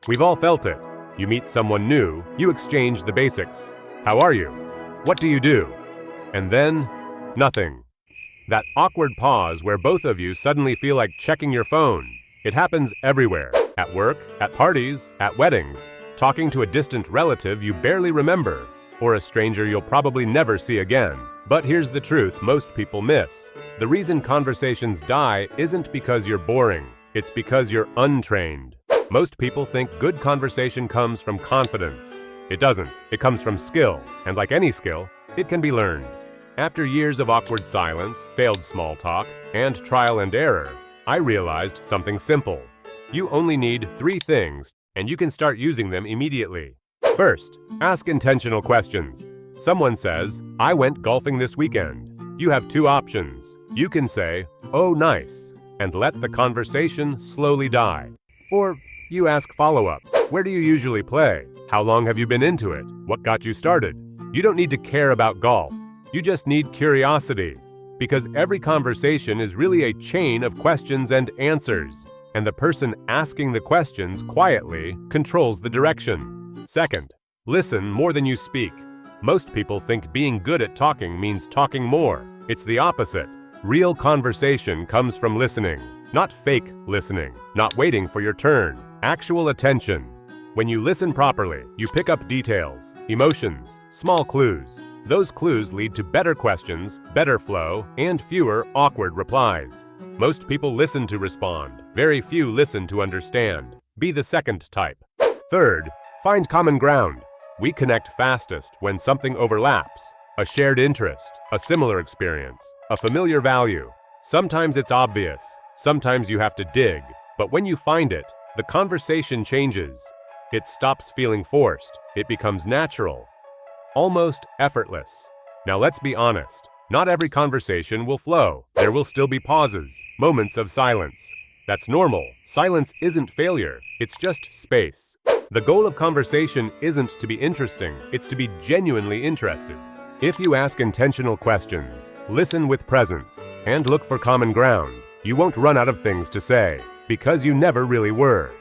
We've all felt it. You meet someone new, you exchange the basics. How are you? What do you do? And then, nothing. That awkward pause where both of you suddenly feel like checking your phone. It happens everywhere. At work, at parties, at weddings. Talking to a distant relative you barely remember, or a stranger you'll probably never see again. But here's the truth most people miss. The reason conversations die isn't because you're boring. It's because you're untrained. Most people think good conversation comes from confidence. It doesn't. It comes from skill. And like any skill, it can be learned. After years of awkward silence, failed small talk, and trial and error, I realized something simple. You only need 3 things, and you can start using them immediately. First, ask intentional questions. Someone says, "I went golfing this weekend." You have 2 options. You can say, "Oh, nice," and let the conversation slowly die. Or you ask follow-ups. Where do you usually play? How long have you been into it? What got you started? You don't need to care about golf. You just need curiosity. Because every conversation is really a chain of questions and answers. And the person asking the questions quietly controls the direction. Second, listen more than you speak. Most people think being good at talking means talking more. It's the opposite. Real conversation comes from listening, not fake listening, not waiting for your turn. Actual attention. When you listen properly, you pick up details, emotions, small clues. Those clues lead to better questions, better flow, and fewer awkward replies. Most people listen to respond. Very few listen to understand. Be the second type. Third, find common ground. We connect fastest when something overlaps. A shared interest, a similar experience, a familiar value. Sometimes it's obvious. Sometimes you have to dig. But when you find it, the conversation changes. It stops feeling forced. It becomes natural. Almost effortless. Now let's be honest. Not every conversation will flow. There will still be pauses, moments of silence. That's normal. Silence isn't failure. It's just space. The goal of conversation isn't to be interesting. It's to be genuinely interested. If you ask intentional questions, listen with presence, and look for common ground, you won't run out of things to say, because you never really were.